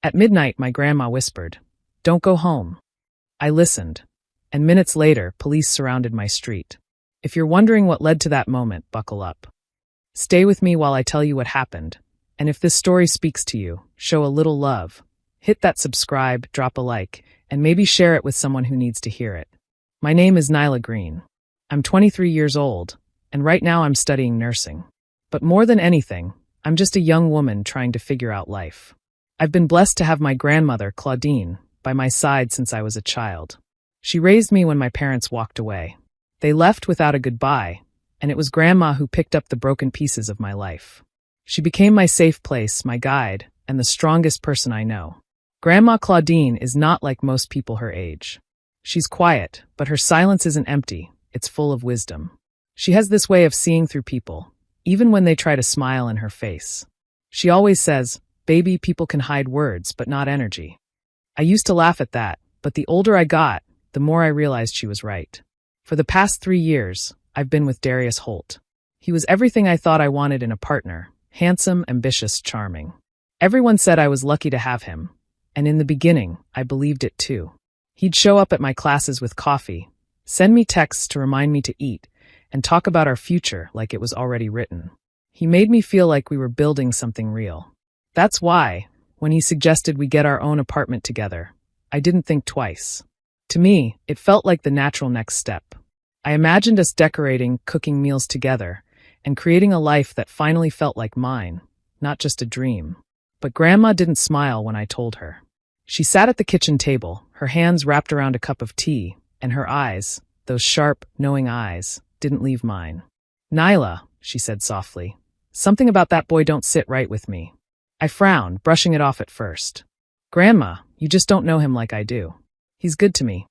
At midnight, my grandma whispered, "Don't go home." I listened, and minutes later, police surrounded my street. If you're wondering what led to that moment, buckle up. Stay with me while I tell you what happened, and if this story speaks to you, show a little love. Hit that subscribe, drop a like, and maybe share it with someone who needs to hear it. My name is Nyla Green. I'm 23 years old, and right now I'm studying nursing. But more than anything, I'm just a young woman trying to figure out life. I've been blessed to have my grandmother, Claudine, by my side since I was a child. She raised me when my parents walked away. They left without a goodbye, and it was Grandma who picked up the broken pieces of my life. She became my safe place, my guide, and the strongest person I know. Grandma Claudine is not like most people her age. She's quiet, but her silence isn't empty, it's full of wisdom. She has this way of seeing through people, even when they try to smile in her face. She always says, "Baby, people can hide words, but not energy." I used to laugh at that, but the older I got, the more I realized she was right. For the past 3 years, I've been with Darius Holt. He was everything I thought I wanted in a partner: handsome, ambitious, charming. Everyone said I was lucky to have him, and in the beginning, I believed it too. He'd show up at my classes with coffee, send me texts to remind me to eat, and talk about our future like it was already written. He made me feel like we were building something real. That's why, when he suggested we get our own apartment together, I didn't think twice. To me, it felt like the natural next step. I imagined us decorating, cooking meals together, and creating a life that finally felt like mine, not just a dream. But Grandma didn't smile when I told her. She sat at the kitchen table, her hands wrapped around a cup of tea, and her eyes, those sharp, knowing eyes, didn't leave mine. "Nyla," she said softly, "something about that boy don't sit right with me." I frowned, brushing it off at first. "Grandma, you just don't know him like I do. He's good to me."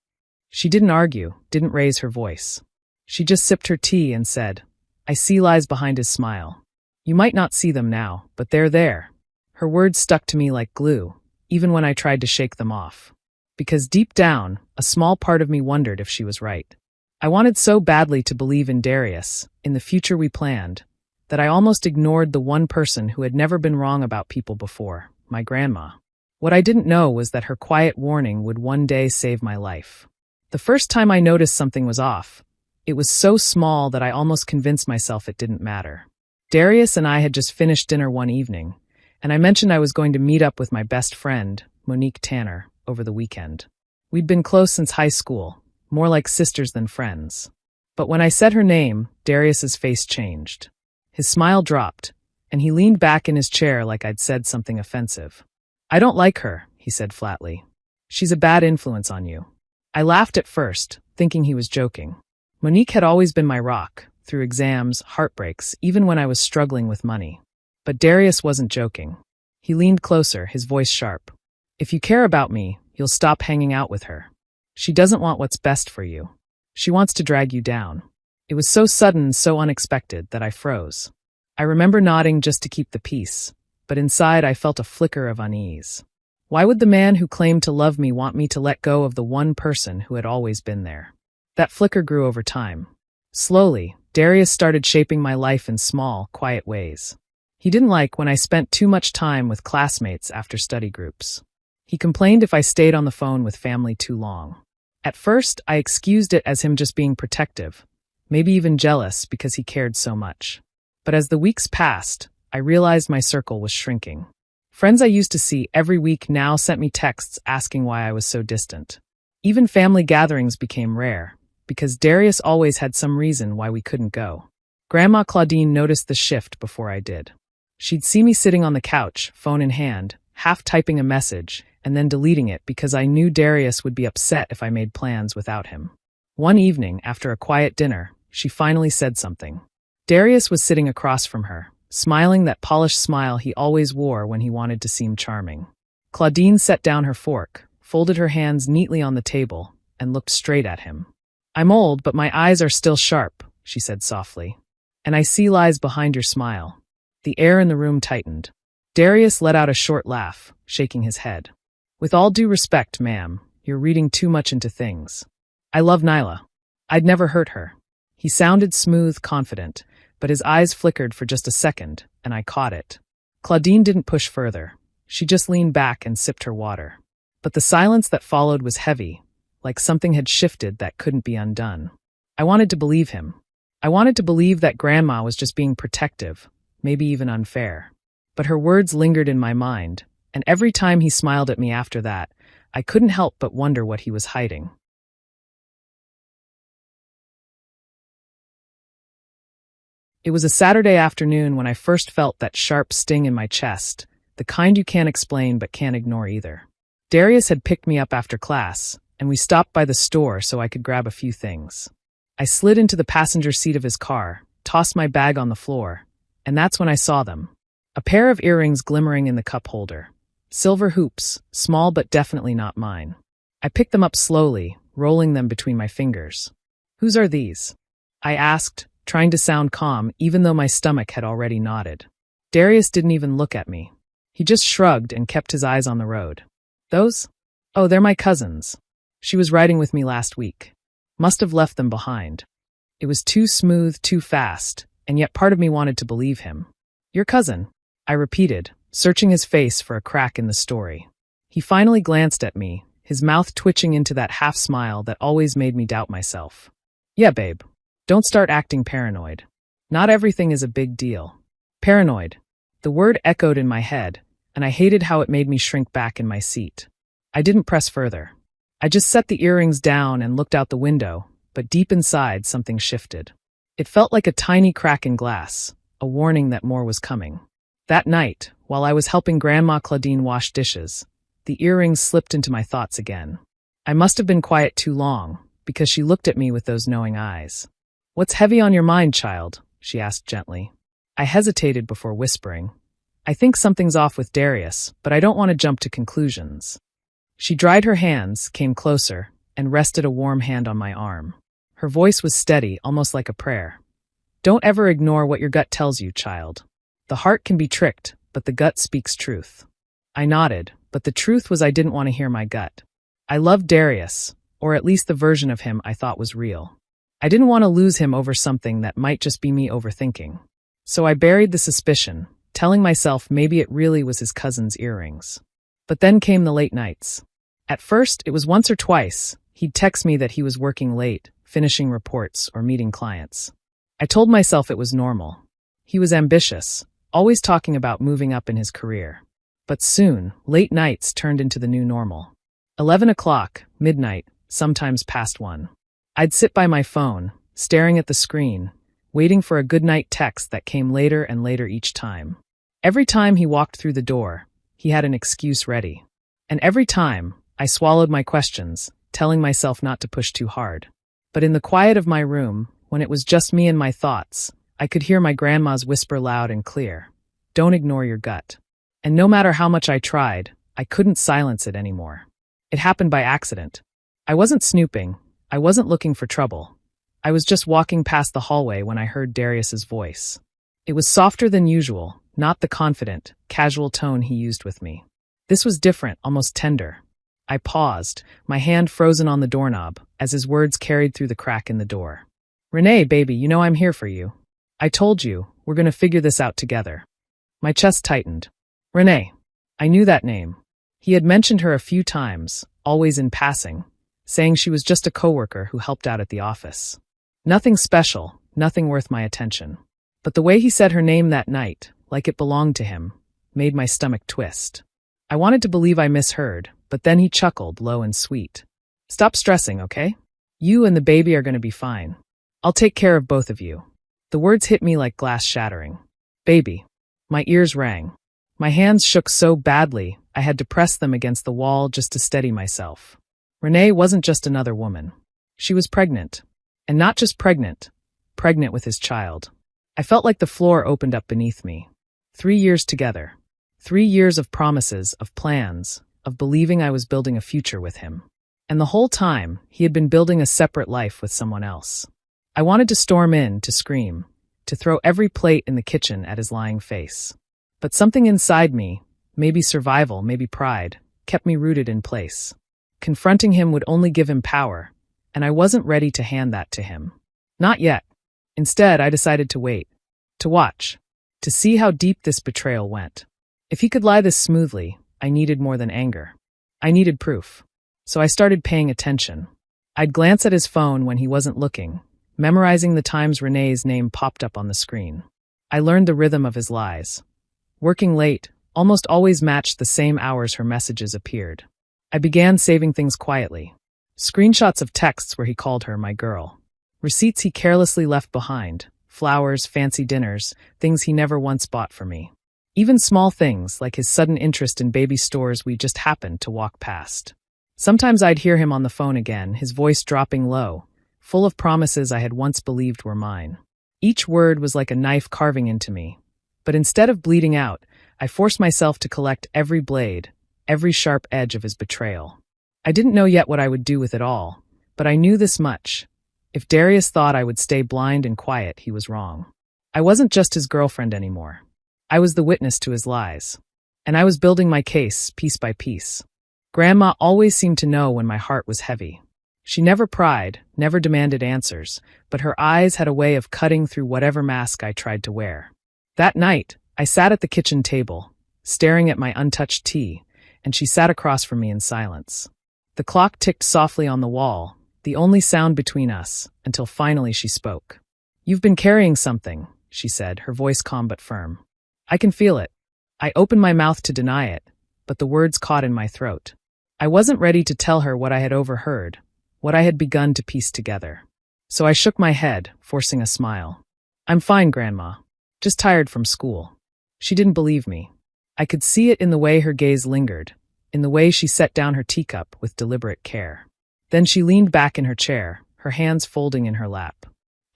She didn't argue, didn't raise her voice. She just sipped her tea and said, "I see lies behind his smile. You might not see them now, but they're there." Her words stuck to me like glue, even when I tried to shake them off. Because deep down, a small part of me wondered if she was right. I wanted so badly to believe in Darius, in the future we planned, that I almost ignored the one person who had never been wrong about people before, my grandma. What I didn't know was that her quiet warning would one day save my life. The first time I noticed something was off, it was so small that I almost convinced myself it didn't matter. Darius and I had just finished dinner one evening, and I mentioned I was going to meet up with my best friend, Monique Tanner, over the weekend. We'd been close since high school, more like sisters than friends. But when I said her name, Darius's face changed. His smile dropped, and he leaned back in his chair like I'd said something offensive. "I don't like her," he said flatly. "She's a bad influence on you." I laughed at first, thinking he was joking. Monique had always been my rock, through exams, heartbreaks, even when I was struggling with money. But Darius wasn't joking. He leaned closer, his voice sharp. "If you care about me, you'll stop hanging out with her. She doesn't want what's best for you. She wants to drag you down." It was so sudden and so unexpected that I froze. I remember nodding just to keep the peace, but inside I felt a flicker of unease. Why would the man who claimed to love me want me to let go of the one person who had always been there? That flicker grew over time. Slowly, Darius started shaping my life in small, quiet ways. He didn't like when I spent too much time with classmates after study groups. He complained if I stayed on the phone with family too long. At first, I excused it as him just being protective, maybe even jealous because he cared so much. But as the weeks passed, I realized my circle was shrinking. Friends I used to see every week now sent me texts asking why I was so distant. Even family gatherings became rare, because Darius always had some reason why we couldn't go. Grandma Claudine noticed the shift before I did. She'd see me sitting on the couch, phone in hand, half typing a message, and then deleting it because I knew Darius would be upset if I made plans without him. One evening, after a quiet dinner, she finally said something. Darius was sitting across from her, smiling that polished smile he always wore when he wanted to seem charming. Claudine set down her fork, folded her hands neatly on the table, and looked straight at him. "I'm old, but my eyes are still sharp," she said softly. "And I see lies behind your smile." The air in the room tightened. Darius let out a short laugh, shaking his head. "With all due respect, ma'am, you're reading too much into things. I love Nyla. I'd never hurt her." He sounded smooth, confident, but his eyes flickered for just a second, and I caught it. Claudine didn't push further. She just leaned back and sipped her water. But the silence that followed was heavy, like something had shifted that couldn't be undone. I wanted to believe him. I wanted to believe that Grandma was just being protective, maybe even unfair. But her words lingered in my mind, and every time he smiled at me after that, I couldn't help but wonder what he was hiding. It was a Saturday afternoon when I first felt that sharp sting in my chest, the kind you can't explain but can't ignore either. Darius had picked me up after class, and we stopped by the store so I could grab a few things. I slid into the passenger seat of his car, tossed my bag on the floor, and that's when I saw them. A pair of earrings glimmering in the cup holder. Silver hoops, small but definitely not mine. I picked them up slowly, rolling them between my fingers. "Whose are these?" I asked, trying to sound calm even though my stomach had already knotted. Darius didn't even look at me. He just shrugged and kept his eyes on the road. "Those? Oh, they're my cousin's. She was riding with me last week. Must have left them behind." It was too smooth, too fast, and yet part of me wanted to believe him. "Your cousin," I repeated, searching his face for a crack in the story. He finally glanced at me, his mouth twitching into that half-smile that always made me doubt myself. "Yeah, babe. Don't start acting paranoid. Not everything is a big deal." Paranoid. The word echoed in my head, and I hated how it made me shrink back in my seat. I didn't press further. I just set the earrings down and looked out the window, but deep inside something shifted. It felt like a tiny crack in glass, a warning that more was coming. That night, while I was helping Grandma Claudine wash dishes, the earrings slipped into my thoughts again. I must have been quiet too long, because she looked at me with those knowing eyes. "What's heavy on your mind, child?" she asked gently. I hesitated before whispering. "I think something's off with Darius, but I don't want to jump to conclusions." She dried her hands, came closer, and rested a warm hand on my arm. Her voice was steady, almost like a prayer. "Don't ever ignore what your gut tells you, child. The heart can be tricked, but the gut speaks truth." I nodded, but the truth was I didn't want to hear my gut. I loved Darius, or at least the version of him I thought was real. I didn't want to lose him over something that might just be me overthinking. So I buried the suspicion, telling myself maybe it really was his cousin's earrings. But then came the late nights. At first, it was once or twice. He'd text me that he was working late, finishing reports or meeting clients. I told myself it was normal. He was ambitious, always talking about moving up in his career. But soon, late nights turned into the new normal. 11 o'clock, midnight, sometimes past 1. I'd sit by my phone, staring at the screen, waiting for a goodnight text that came later and later each time. Every time he walked through the door, he had an excuse ready. And every time, I swallowed my questions, telling myself not to push too hard. But in the quiet of my room, when it was just me and my thoughts, I could hear my grandma's whisper loud and clear. "Don't ignore your gut." And no matter how much I tried, I couldn't silence it anymore. It happened by accident. I wasn't snooping. I wasn't looking for trouble. I was just walking past the hallway when I heard Darius's voice. It was softer than usual, not the confident, casual tone he used with me. This was different, almost tender. I paused, my hand frozen on the doorknob, as his words carried through the crack in the door. "Renee, baby, you know I'm here for you. I told you, we're going to figure this out together." My chest tightened. Renee. I knew that name. He had mentioned her a few times, always in passing, saying she was just a coworker who helped out at the office. Nothing special, nothing worth my attention. But the way he said her name that night, like it belonged to him, made my stomach twist. I wanted to believe I misheard, but then he chuckled, low and sweet. "Stop stressing, okay? You and the baby are going to be fine. I'll take care of both of you." The words hit me like glass shattering. Baby. My ears rang. My hands shook so badly, I had to press them against the wall just to steady myself. Renee wasn't just another woman. She was pregnant. And not just pregnant with his child. I felt like the floor opened up beneath me. 3 years together. 3 years of promises, of plans, of believing I was building a future with him. And the whole time, he had been building a separate life with someone else. I wanted to storm in, to scream, to throw every plate in the kitchen at his lying face. But something inside me, maybe survival, maybe pride, kept me rooted in place. Confronting him would only give him power, and I wasn't ready to hand that to him. Not yet. Instead, I decided to wait, to watch, to see how deep this betrayal went. If he could lie this smoothly, I needed more than anger. I needed proof. So I started paying attention. I'd glance at his phone when he wasn't looking, memorizing the times Renee's name popped up on the screen. I learned the rhythm of his lies. Working late almost always matched the same hours her messages appeared. I began saving things quietly. Screenshots of texts where he called her my girl. Receipts he carelessly left behind. Flowers, fancy dinners, things he never once bought for me. Even small things like his sudden interest in baby stores we just happened to walk past. Sometimes I'd hear him on the phone again, his voice dropping low, full of promises I had once believed were mine. Each word was like a knife carving into me. But instead of bleeding out, I forced myself to collect every blade, every sharp edge of his betrayal. I didn't know yet what I would do with it all, but I knew this much. If Darius thought I would stay blind and quiet, he was wrong. I wasn't just his girlfriend anymore. I was the witness to his lies. And I was building my case, piece by piece. Grandma always seemed to know when my heart was heavy. She never pried, never demanded answers, but her eyes had a way of cutting through whatever mask I tried to wear. That night, I sat at the kitchen table, staring at my untouched tea, and she sat across from me in silence. The clock ticked softly on the wall, the only sound between us, until finally she spoke. "You've been carrying something," she said, her voice calm but firm. "I can feel it." I opened my mouth to deny it, but the words caught in my throat. I wasn't ready to tell her what I had overheard, what I had begun to piece together. So I shook my head, forcing a smile. "I'm fine, Grandma. Just tired from school." She didn't believe me. I could see it in the way her gaze lingered, in the way she set down her teacup with deliberate care. Then she leaned back in her chair, her hands folding in her lap.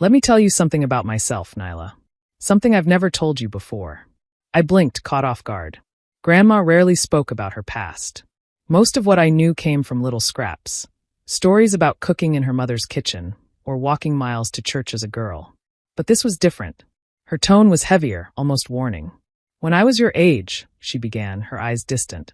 "Let me tell you something about myself, Nyla. Something I've never told you before." I blinked, caught off guard. Grandma rarely spoke about her past. Most of what I knew came from little scraps. Stories about cooking in her mother's kitchen, or walking miles to church as a girl. But this was different. Her tone was heavier, almost warning. "When I was your age," she began, her eyes distant,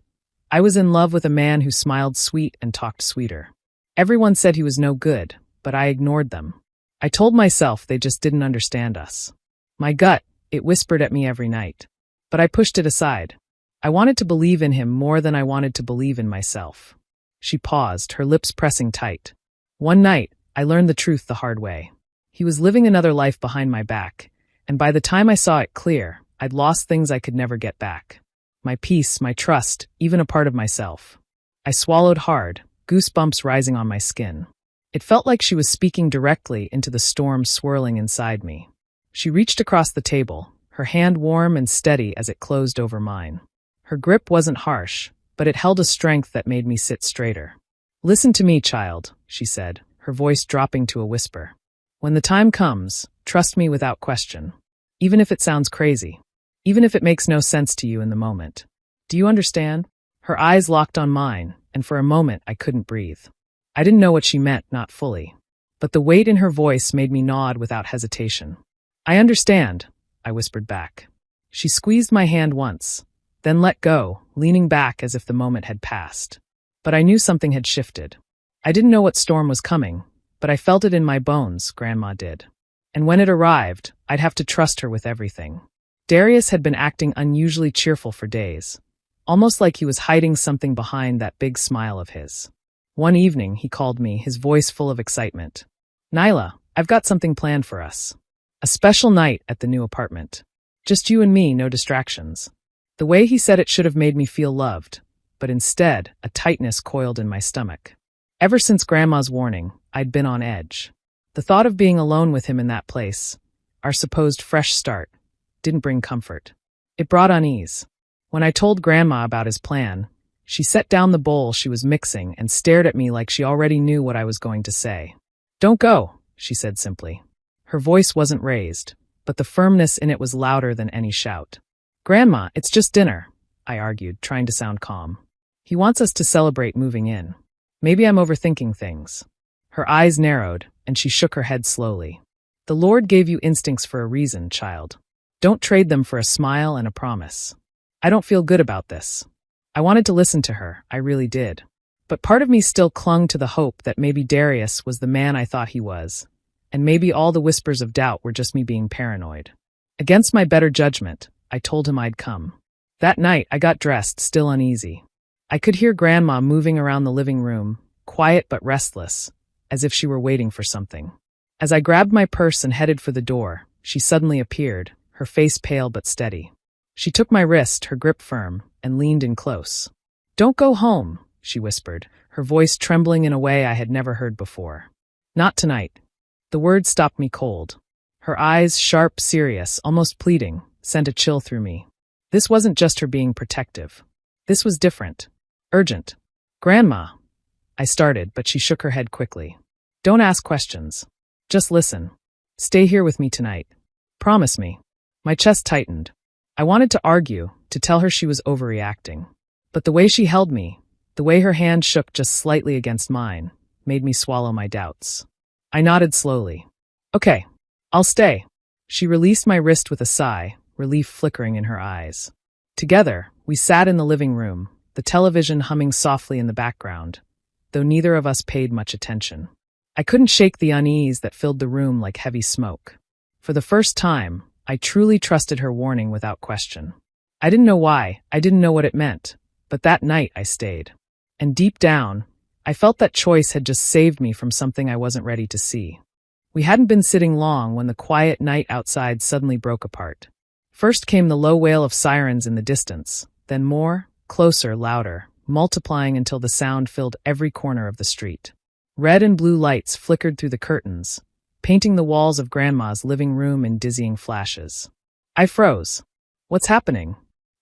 "I was in love with a man who smiled sweet and talked sweeter. Everyone said he was no good, but I ignored them. I told myself they just didn't understand us. My gut, it whispered at me every night. But I pushed it aside. I wanted to believe in him more than I wanted to believe in myself." She paused, her lips pressing tight. "One night, I learned the truth the hard way. He was living another life behind my back, and by the time I saw it clear, I'd lost things I could never get back. My peace, my trust, even a part of myself." I swallowed hard, goosebumps rising on my skin. It felt like she was speaking directly into the storm swirling inside me. She reached across the table, her hand warm and steady as it closed over mine. Her grip wasn't harsh, but it held a strength that made me sit straighter. "Listen to me, child," she said, her voice dropping to a whisper. "When the time comes, trust me without question. Even if it sounds crazy. Even if it makes no sense to you in the moment. Do you understand?" Her eyes locked on mine, and for a moment I couldn't breathe. I didn't know what she meant, not fully. But the weight in her voice made me nod without hesitation. "I understand," I whispered back. She squeezed my hand once, then let go, leaning back as if the moment had passed. But I knew something had shifted. I didn't know what storm was coming, but I felt it in my bones, Grandma did. And when it arrived, I'd have to trust her with everything. Darius had been acting unusually cheerful for days, almost like he was hiding something behind that big smile of his. One evening, he called me, his voice full of excitement. "Nyla, I've got something planned for us. A special night at the new apartment. Just you and me, no distractions." The way he said it should have made me feel loved, but instead, a tightness coiled in my stomach. Ever since Grandma's warning, I'd been on edge. The thought of being alone with him in that place, our supposed fresh start, didn't bring comfort. It brought unease. When I told Grandma about his plan, she set down the bowl she was mixing and stared at me like she already knew what I was going to say. "Don't go," she said simply. Her voice wasn't raised, but the firmness in it was louder than any shout. "Grandma, it's just dinner," I argued, trying to sound calm. "He wants us to celebrate moving in. Maybe I'm overthinking things." Her eyes narrowed, and she shook her head slowly. "The Lord gave you instincts for a reason, child. Don't trade them for a smile and a promise." I don't feel good about this. I wanted to listen to her, I really did. But part of me still clung to the hope that maybe Darius was the man I thought he was, and maybe all the whispers of doubt were just me being paranoid. Against my better judgment, I told him I'd come. That night, I got dressed, still uneasy. I could hear Grandma moving around the living room, quiet but restless, as if she were waiting for something. As I grabbed my purse and headed for the door, she suddenly appeared, her face pale but steady. She took my wrist, her grip firm, and leaned in close. "Don't go home," she whispered, her voice trembling in a way I had never heard before. "Not tonight." The words stopped me cold. Her eyes, sharp, serious, almost pleading, sent a chill through me. This wasn't just her being protective. This was different. Urgent. "Grandma," I started, but she shook her head quickly. "Don't ask questions. Just listen. Stay here with me tonight. Promise me." My chest tightened. I wanted to argue, to tell her she was overreacting. But the way she held me, the way her hand shook just slightly against mine, made me swallow my doubts. I nodded slowly. "Okay, I'll stay." She released my wrist with a sigh, relief flickering in her eyes. Together, we sat in the living room, the television humming softly in the background, though neither of us paid much attention. I couldn't shake the unease that filled the room like heavy smoke. For the first time, I truly trusted her warning without question. I didn't know why, I didn't know what it meant, but that night I stayed. And deep down, I felt that choice had just saved me from something I wasn't ready to see. We hadn't been sitting long when the quiet night outside suddenly broke apart. First came the low wail of sirens in the distance, then more, closer, louder, multiplying until the sound filled every corner of the street. Red and blue lights flickered through the curtains, painting the walls of Grandma's living room in dizzying flashes. I froze. "What's happening?"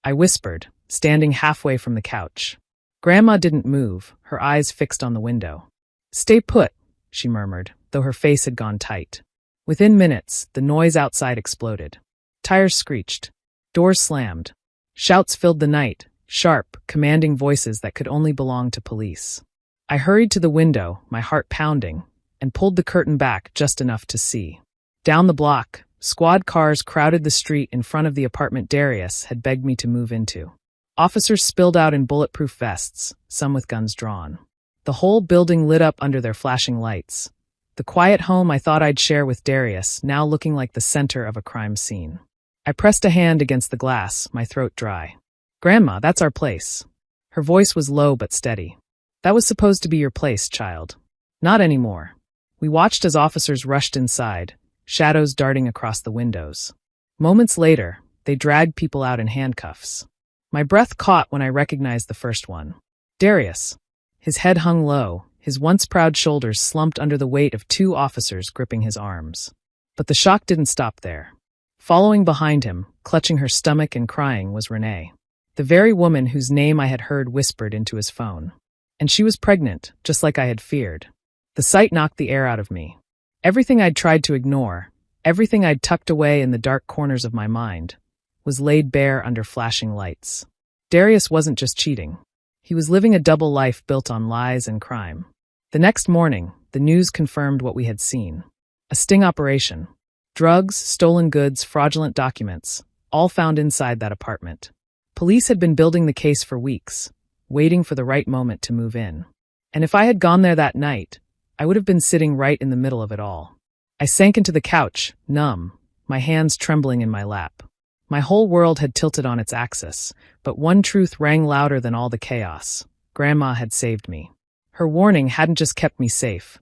I whispered, standing halfway from the couch. Grandma didn't move, her eyes fixed on the window. "Stay put," she murmured, though her face had gone tight. Within minutes, the noise outside exploded. Tires screeched. Doors slammed. Shouts filled the night, sharp, commanding voices that could only belong to police. I hurried to the window, my heart pounding, and pulled the curtain back just enough to see. Down the block, squad cars crowded the street in front of the apartment Darius had begged me to move into. Officers spilled out in bulletproof vests, some with guns drawn. The whole building lit up under their flashing lights. The quiet home I thought I'd share with Darius, now looking like the center of a crime scene. I pressed a hand against the glass, my throat dry. "Grandma, that's our place." Her voice was low but steady. "That was supposed to be your place, child. Not anymore." We watched as officers rushed inside, shadows darting across the windows. Moments later, they dragged people out in handcuffs. My breath caught when I recognized the first one. Darius. His head hung low, his once proud shoulders slumped under the weight of two officers gripping his arms. But the shock didn't stop there. Following behind him, clutching her stomach and crying, was Renee, the very woman whose name I had heard whispered into his phone. And she was pregnant, just like I had feared. The sight knocked the air out of me. Everything I'd tried to ignore, everything I'd tucked away in the dark corners of my mind, was laid bare under flashing lights. Darius wasn't just cheating. He was living a double life built on lies and crime. The next morning, the news confirmed what we had seen. A sting operation. Drugs, stolen goods, fraudulent documents, all found inside that apartment. Police had been building the case for weeks, waiting for the right moment to move in. And if I had gone there that night, I would have been sitting right in the middle of it all. I sank into the couch, numb, my hands trembling in my lap. My whole world had tilted on its axis, but one truth rang louder than all the chaos. Grandma had saved me. Her warning hadn't just kept me safe.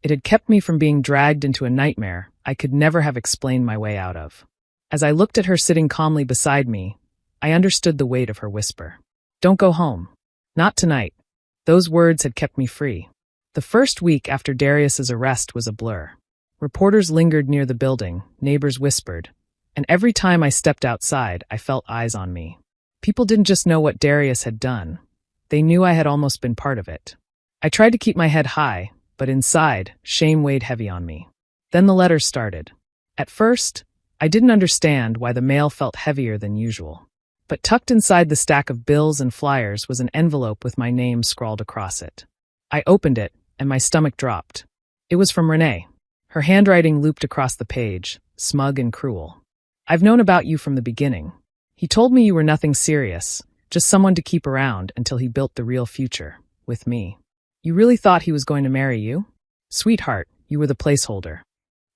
It had kept me from being dragged into a nightmare I could never have explained my way out of. As I looked at her sitting calmly beside me, I understood the weight of her whisper. "Don't go home. Not tonight." Those words had kept me free. The first week after Darius's arrest was a blur. Reporters lingered near the building, neighbors whispered, and every time I stepped outside, I felt eyes on me. People didn't just know what Darius had done. They knew I had almost been part of it. I tried to keep my head high, but inside, shame weighed heavy on me. Then the letters started. At first, I didn't understand why the mail felt heavier than usual. But tucked inside the stack of bills and flyers was an envelope with my name scrawled across it. I opened it, and my stomach dropped. It was from Renee. Her handwriting looped across the page, smug and cruel. "I've known about you from the beginning. He told me you were nothing serious, just someone to keep around until he built the real future, with me. You really thought he was going to marry you? Sweetheart, you were the placeholder."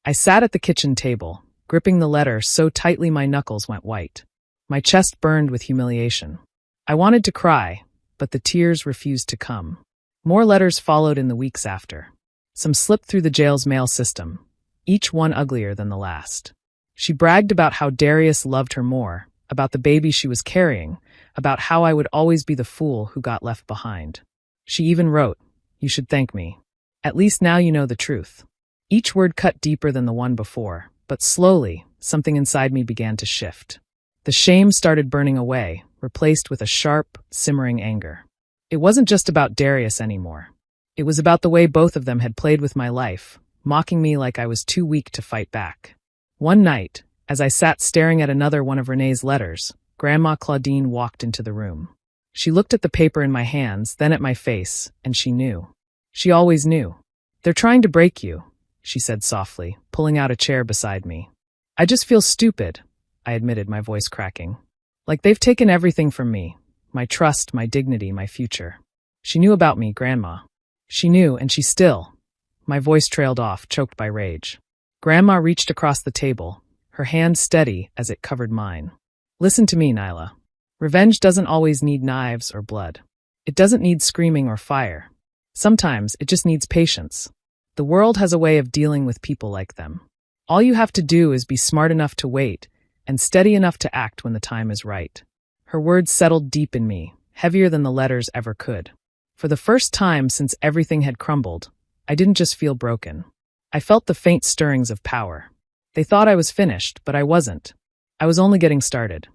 I sat at the kitchen table, gripping the letter so tightly my knuckles went white. My chest burned with humiliation. I wanted to cry, but the tears refused to come. More letters followed in the weeks after. Some slipped through the jail's mail system, each one uglier than the last. She bragged about how Darius loved her more, about the baby she was carrying, about how I would always be the fool who got left behind. She even wrote, "You should thank me. At least now you know the truth." Each word cut deeper than the one before, but slowly, something inside me began to shift. The shame started burning away, replaced with a sharp, simmering anger. It wasn't just about Darius anymore. It was about the way both of them had played with my life, mocking me like I was too weak to fight back. One night, as I sat staring at another one of Renee's letters, Grandma Claudine walked into the room. She looked at the paper in my hands, then at my face, and she knew. She always knew. "They're trying to break you," she said softly, pulling out a chair beside me. "I just feel stupid," I admitted, my voice cracking. "Like they've taken everything from me. My trust, my dignity, my future." She knew about me, Grandma. She knew, and she still. My voice trailed off, choked by rage. Grandma reached across the table, her hand steady as it covered mine. "Listen to me, Nyla. Revenge doesn't always need knives or blood. It doesn't need screaming or fire. Sometimes it just needs patience. The world has a way of dealing with people like them. All you have to do is be smart enough to wait and steady enough to act when the time is right." Her words settled deep in me, heavier than the letters ever could. For the first time since everything had crumbled, I didn't just feel broken. I felt the faint stirrings of power. They thought I was finished, but I wasn't. I was only getting started.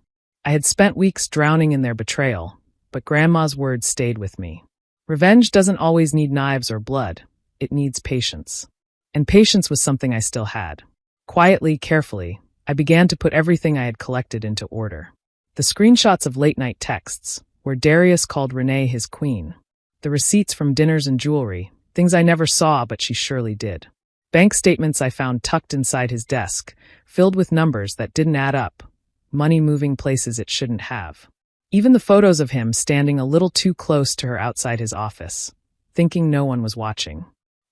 I had spent weeks drowning in their betrayal, but Grandma's words stayed with me. Revenge doesn't always need knives or blood. It needs patience. And patience was something I still had. Quietly, carefully, I began to put everything I had collected into order. The screenshots of late-night texts, where Darius called Renee his queen. The receipts from dinners and jewelry, things I never saw but she surely did. Bank statements I found tucked inside his desk, filled with numbers that didn't add up, money moving places it shouldn't have. Even the photos of him standing a little too close to her outside his office, thinking no one was watching.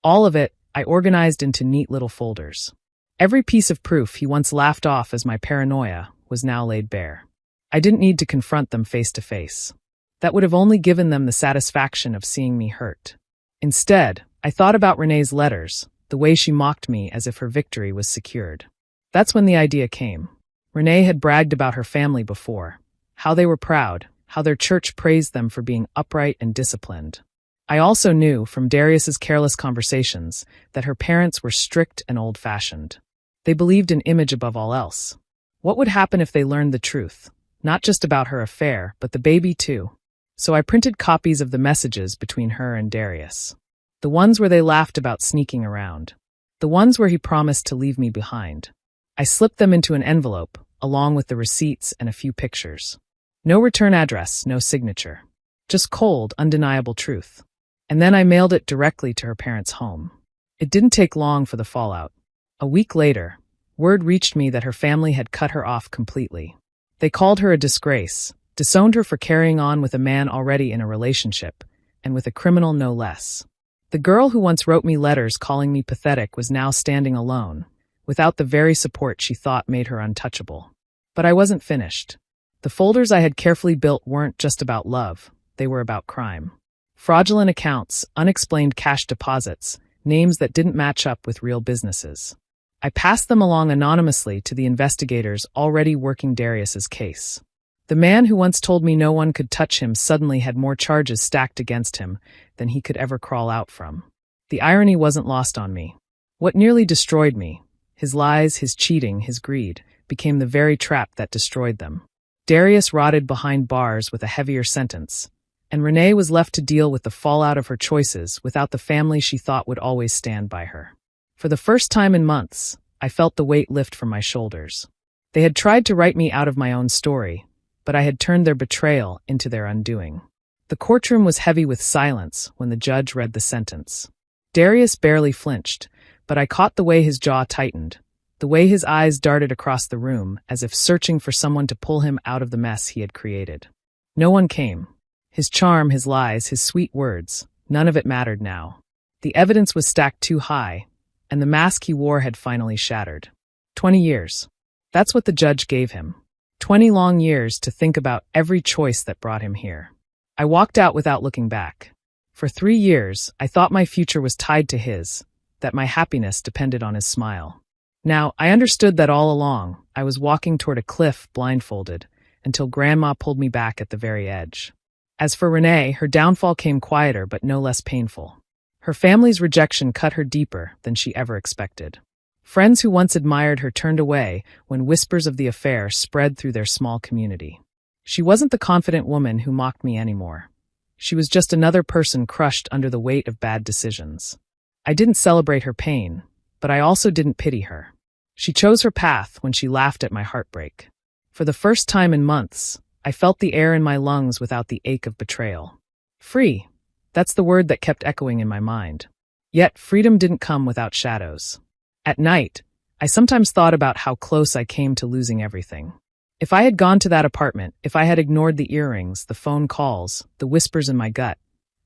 All of it, I organized into neat little folders. Every piece of proof he once laughed off as my paranoia was now laid bare. I didn't need to confront them face to face. That would have only given them the satisfaction of seeing me hurt. Instead, I thought about Renee's letters, the way she mocked me as if her victory was secured. That's when the idea came. Renee had bragged about her family before, how they were proud, how their church praised them for being upright and disciplined. I also knew from Darius's careless conversations that her parents were strict and old-fashioned. They believed in image above all else. What would happen if they learned the truth? Not just about her affair, but the baby too. So I printed copies of the messages between her and Darius. The ones where they laughed about sneaking around. The ones where he promised to leave me behind. I slipped them into an envelope, along with the receipts and a few pictures. No return address, no signature. Just cold, undeniable truth. And then I mailed it directly to her parents' home. It didn't take long for the fallout. A week later, word reached me that her family had cut her off completely. They called her a disgrace, disowned her for carrying on with a man already in a relationship, and with a criminal no less. The girl who once wrote me letters calling me pathetic was now standing alone, without the very support she thought made her untouchable. But I wasn't finished. The folders I had carefully built weren't just about love, they were about crime. Fraudulent accounts, unexplained cash deposits, names that didn't match up with real businesses. I passed them along anonymously to the investigators already working Darius's case. The man who once told me no one could touch him suddenly had more charges stacked against him than he could ever crawl out from. The irony wasn't lost on me. What nearly destroyed me, his lies, his cheating, his greed, became the very trap that destroyed them. Darius rotted behind bars with a heavier sentence, and Renee was left to deal with the fallout of her choices without the family she thought would always stand by her. For the first time in months, I felt the weight lift from my shoulders. They had tried to write me out of my own story, but I had turned their betrayal into their undoing. The courtroom was heavy with silence when the judge read the sentence. Darius barely flinched, but I caught the way his jaw tightened, the way his eyes darted across the room as if searching for someone to pull him out of the mess he had created. No one came. His charm, his lies, his sweet words, none of it mattered now. The evidence was stacked too high, and the mask he wore had finally shattered. 20 years. That's what the judge gave him. 20 long years to think about every choice that brought him here. I walked out without looking back. For 3 years, I thought my future was tied to his, that my happiness depended on his smile. Now, I understood that all along, I was walking toward a cliff blindfolded, until Grandma pulled me back at the very edge. As for Renee, her downfall came quieter but no less painful. Her family's rejection cut her deeper than she ever expected. Friends who once admired her turned away when whispers of the affair spread through their small community. She wasn't the confident woman who mocked me anymore. She was just another person crushed under the weight of bad decisions. I didn't celebrate her pain, but I also didn't pity her. She chose her path when she laughed at my heartbreak. For the first time in months, I felt the air in my lungs without the ache of betrayal. Free. That's the word that kept echoing in my mind. Yet freedom didn't come without shadows. At night, I sometimes thought about how close I came to losing everything. If I had gone to that apartment, if I had ignored the earrings, the phone calls, the whispers in my gut,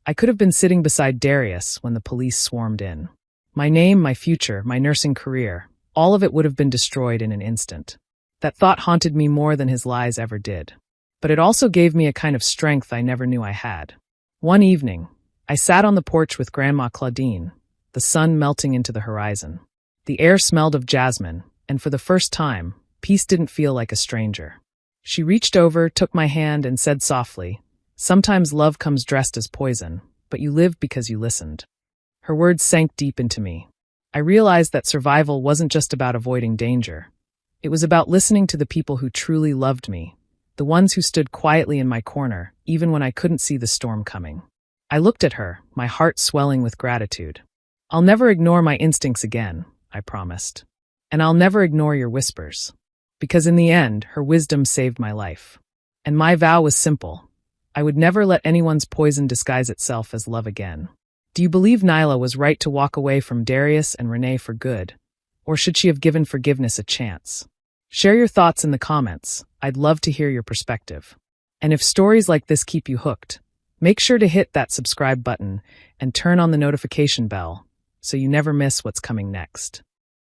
I could have been sitting beside Darius when the police swarmed in. My name, my future, my nursing career, all of it would have been destroyed in an instant. That thought haunted me more than his lies ever did. But it also gave me a kind of strength I never knew I had. One evening, I sat on the porch with Grandma Claudine, the sun melting into the horizon. The air smelled of jasmine, and for the first time, peace didn't feel like a stranger. She reached over, took my hand, and said softly, "Sometimes love comes dressed as poison, but you live because you listened." Her words sank deep into me. I realized that survival wasn't just about avoiding danger. It was about listening to the people who truly loved me, the ones who stood quietly in my corner, even when I couldn't see the storm coming. I looked at her, my heart swelling with gratitude. "I'll never ignore my instincts again," I promised. "And I'll never ignore your whispers." Because in the end, her wisdom saved my life. And my vow was simple. I would never let anyone's poison disguise itself as love again. Do you believe Nyla was right to walk away from Darius and Renee for good? Or should she have given forgiveness a chance? Share your thoughts in the comments. I'd love to hear your perspective. And if stories like this keep you hooked, make sure to hit that subscribe button and turn on the notification bell so you never miss what's coming next.